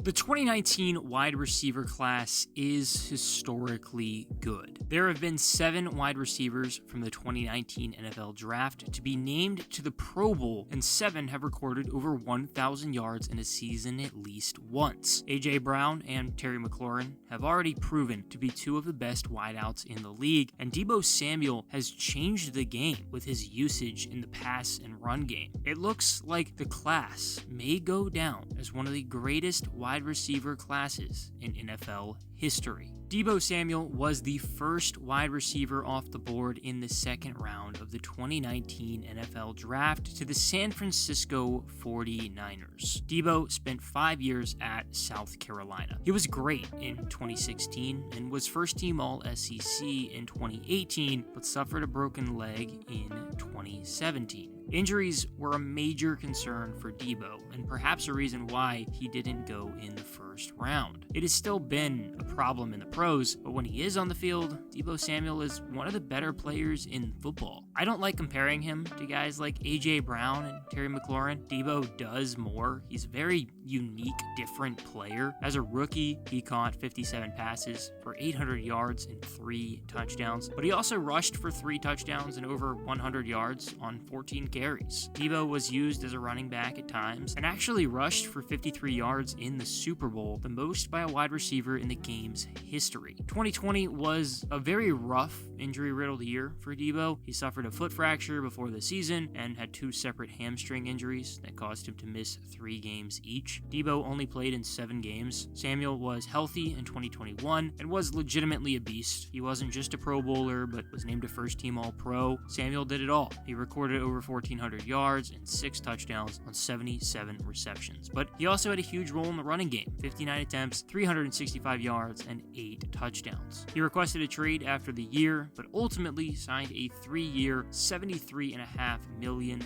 The 2019 wide receiver class is historically good. There have been 7 wide receivers from the 2019 NFL Draft to be named to the Pro Bowl, and 7 have recorded over 1,000 yards in a season at least once. A.J. Brown and Terry McLaurin have already proven to be 2 of the best wideouts in the league, and Deebo Samuel has changed the game with his usage in the pass and run game. It looks like the class may go down as one of the greatest wide receiver classes in NFL history. Deebo Samuel was the first wide receiver off the board in the second round of the 2019 NFL Draft to the San Francisco 49ers. Deebo spent 5 years at South Carolina. He was great in 2016 and was first-team All-SEC in 2018, but suffered a broken leg in 2017. Injuries were a major concern for Deebo, and perhaps a reason why he didn't go in the first round. It has still been a problem in the pros, but when he is on the field, Deebo Samuel is one of the better players in football. I don't like comparing him to guys like A.J. Brown and Terry McLaurin. Deebo does more. He's a very unique, different player. As a rookie, he caught 57 passes for 800 yards and 3 touchdowns, but he also rushed for 3 touchdowns and over 100 yards on 14 carries. Deebo was used as a running back at times and actually rushed for 53 yards in the Super Bowl, the most by a wide receiver in the game's history. 2020 was a very rough, injury-riddled year for Deebo. He suffered a foot fracture before the season and had 2 separate hamstring injuries that caused him to miss 3 games each. Deebo only played in 7 games. Samuel was healthy in 2021 and was legitimately a beast. He wasn't just a Pro Bowler, but was named a first-team All-Pro. Samuel did it all. He recorded over 1,400 yards and 6 touchdowns on 77 receptions. But he also had a huge role in the running game. 59 attempts, 365 yards, and 8 touchdowns. He requested a trade after the year, but ultimately signed a 3-year, $73.5 million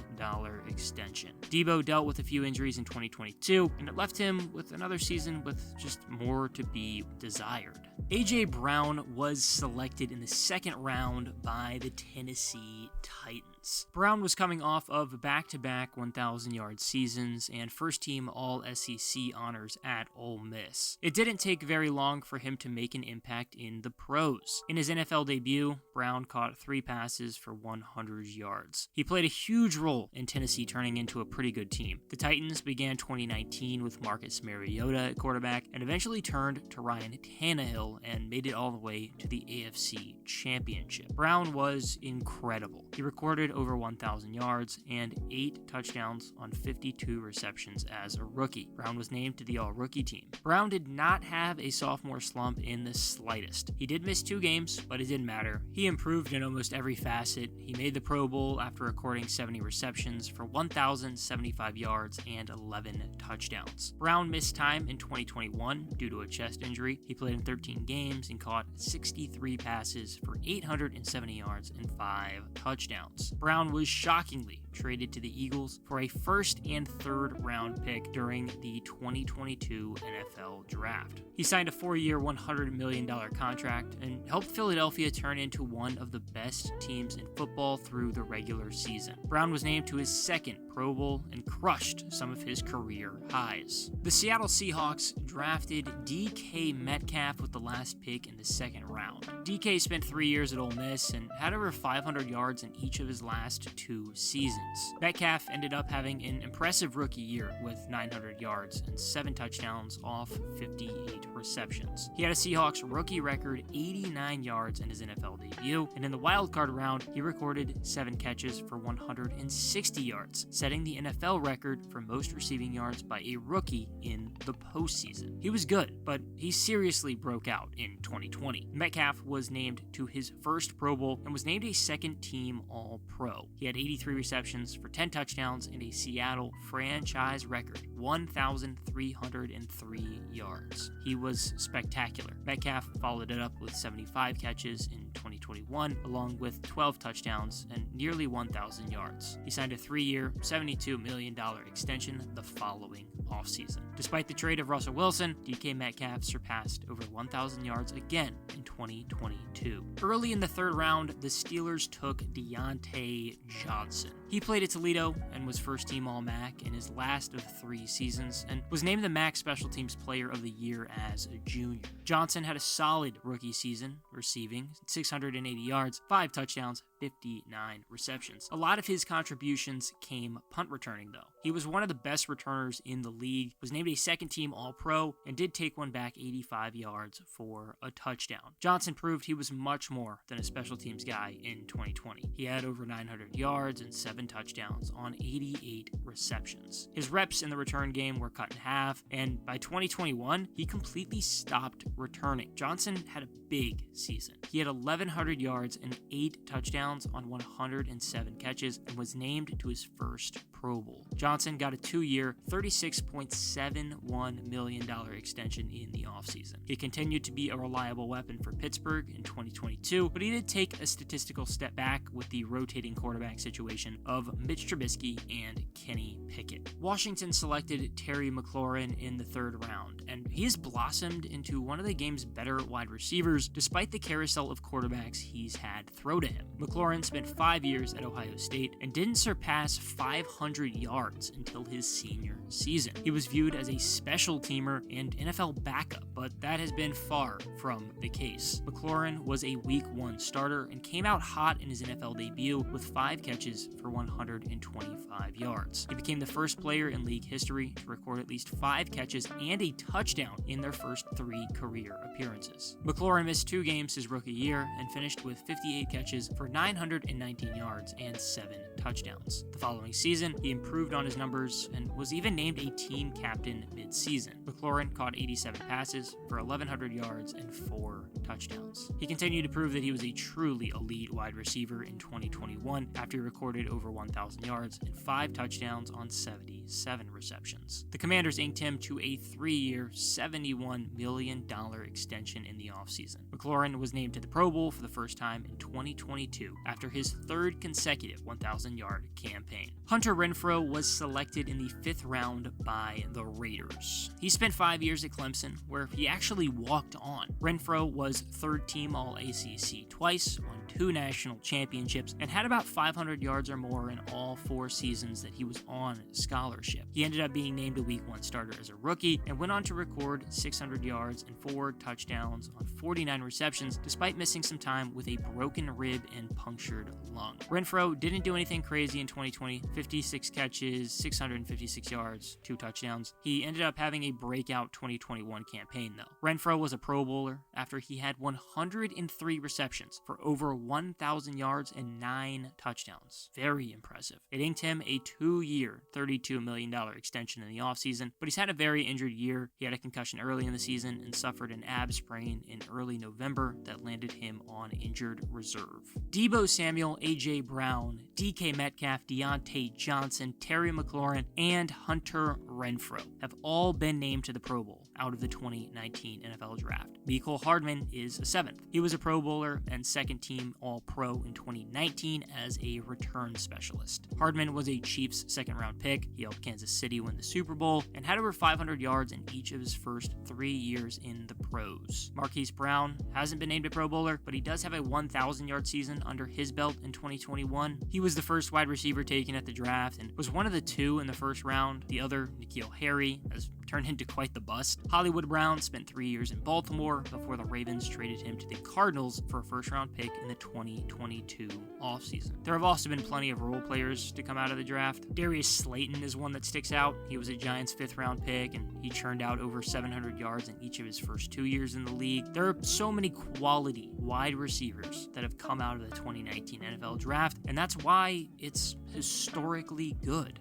extension. Deebo dealt with a few injuries in 2022, and it left him with another season with just more to be desired. A.J. Brown was selected in the second round by the Tennessee Titans. Brown was coming off of back-to-back 1,000-yard seasons and first-team All-SEC honors at Ole Miss. It didn't take very long for him to make an impact in the pros. In his NFL debut, Brown caught 3 passes for 100 yards. He played a huge role in Tennessee turning into a pretty good team. The Titans began 2019 with Marcus Mariota at quarterback and eventually turned to Ryan Tannehill and made it all the way to the AFC Championship. Brown was incredible. He recorded over 1,000 yards and 8 touchdowns on 52 receptions as a rookie. Brown was named to the All-Rookie team. Brown did not have a sophomore slump in the slightest. He did miss 2 games, but it didn't matter. He improved in almost every facet. He made the Pro Bowl after recording 70 receptions for 1,075 yards and 11 touchdowns. Brown missed time in 2021 due to a chest injury. He played in 13 games and caught 63 passes for 870 yards and 5 touchdowns. Brown was shockingly traded to the Eagles for a first and third round pick during the 2022 NFL Draft. He signed a 4-year, $100 million contract and helped Philadelphia turn into one of the best teams in football through the regular season. Brown was named to his second Pro Bowl and crushed some of his career highs. The Seattle Seahawks drafted DK Metcalf with the last pick in the second round. DK spent 3 years at Ole Miss and had over 500 yards in each of his last 2 seasons. Metcalf ended up having an impressive rookie year with 900 yards and 7 touchdowns off 58 receptions. He had a Seahawks rookie record 89 yards in his NFL debut, and in the wildcard round, he recorded 7 catches for 160 yards, setting the NFL record for most receiving yards by a rookie in the postseason. He was good, but he seriously broke out in 2020. Metcalf was named to his first Pro Bowl and was named a second-team All-Pro. He had 83 receptions for 10 touchdowns and a Seattle franchise record, 1,303 yards. He was spectacular. Metcalf followed it up with 75 catches in 2021, along with 12 touchdowns and nearly 1,000 yards. He signed a 3-year, $72 million extension the following offseason. Despite the trade of Russell Wilson, DK Metcalf surpassed over 1,000 yards again in 2022. Early in the third round, the Steelers took Diontae Johnson. He played at Toledo and was first-team All-MAC in his last of 3 seasons, and was named the MAC Special Teams Player of the Year as a junior. Johnson had a solid rookie season, receiving 680 yards, 5 touchdowns, 59 receptions. A lot of his contributions came punt returning, though. He was one of the best returners in the league, was named a second-team All-Pro, and did take one back 85 yards for a touchdown. Johnson proved he was much more than a special teams guy in 2020. He had over 900 yards and 7 touchdowns on 88 receptions. His reps in the return game were cut in half, and by 2021, he completely stopped returning. Johnson had a big season. He had 1,100 yards and 8 touchdowns on 107 catches and was named to his first Pro Bowl. Johnson got a 2-year, $36.71 million extension in the offseason. He continued to be a reliable weapon for Pittsburgh in 2022, but he did take a statistical step back with the rotating quarterback situation of Mitch Trubisky and Kenny Pickett. Washington selected Terry McLaurin in the 3rd round, and he has blossomed into one of the game's better wide receivers despite the carousel of quarterbacks he's had throw to him. McLaurin spent 5 years at Ohio State and didn't surpass 500 yards until his senior season. He was viewed as a special teamer and NFL backup, but that has been far from the case. McLaurin was a Week 1 starter and came out hot in his NFL debut with 5 catches for 125 yards. He became the first player in league history to record at least 5 catches and a touchdown in their first 3 career appearances. McLaurin missed 2 games his rookie year and finished with 58 catches for 919 yards and 7 touchdowns. The following season, he improved on his numbers and was even named a team captain mid-season. McLaurin caught 87 passes for 1,100 yards and 4 touchdowns. He continued to prove that he was a truly elite wide receiver in 2021 after he recorded over 1,000 yards and 5 touchdowns on 77 receptions. The Commanders inked him to a 3-year, $71 million extension in the offseason. McLaurin was named to the Pro Bowl for the first time in 2022 after his 3rd consecutive 1,000-yard campaign. Hunter Renfrow was selected in the 5th round by the Raiders. He spent 5 years at Clemson, where he actually walked on. Renfrow was 3rd-team All-ACC twice, won 2 national championships, and had about 500 yards or more in all 4 seasons that he was on scholarship. He ended up being named a Week 1 starter as a rookie, and went on to record 600 yards and 4 touchdowns on 49 receptions, despite missing some time with a broken rib and punctured lung. Renfrow didn't do anything crazy in 2020, 56 catches, 656 yards, 2 touchdowns. He ended up having a breakout 2021 campaign, though. Renfrow was a Pro Bowler after he had 103 receptions for over 1,000 yards and 9 touchdowns. Very impressive. It inked him a 2-year, $32 million extension in the offseason, but he's had a very injured year. He had a concussion early in the season and suffered an ab sprain in early November that landed him on injured reserve. Deebo Samuel, A.J. Brown, DK Metcalf, Diontae Johnson, Terry McLaurin, and Hunter Renfrow have all been named to the Pro Bowl out of the 2019 NFL Draft. Mecole Hardman is a 7th. He was a Pro Bowler and 2nd-team All-Pro in 2019 as a return specialist. Hardman was a Chiefs 2nd-round pick. He helped Kansas City win the Super Bowl and had over 500 yards in each of his first 3 years in the pros. Marquise Brown hasn't been named a Pro Bowler, but he does have a 1,000-yard season under his belt in 2021. He was the first wide receiver taken at the draft and was one of the 2 in the 1st round. The other, N'Keal Harry, has turned into quite the bust. Hollywood Brown spent 3 years in Baltimore before the Ravens traded him to the Cardinals for a 1st-round pick in the 2022 offseason. There have also been plenty of role players to come out of the draft. Darius Slayton is one that sticks out. He was a Giants 5th-round pick, and he churned out over 700 yards in each of his first 2 years in the league. There are so many quality wide receivers that have come out of the 2019 NFL Draft, and that's why it's historically good.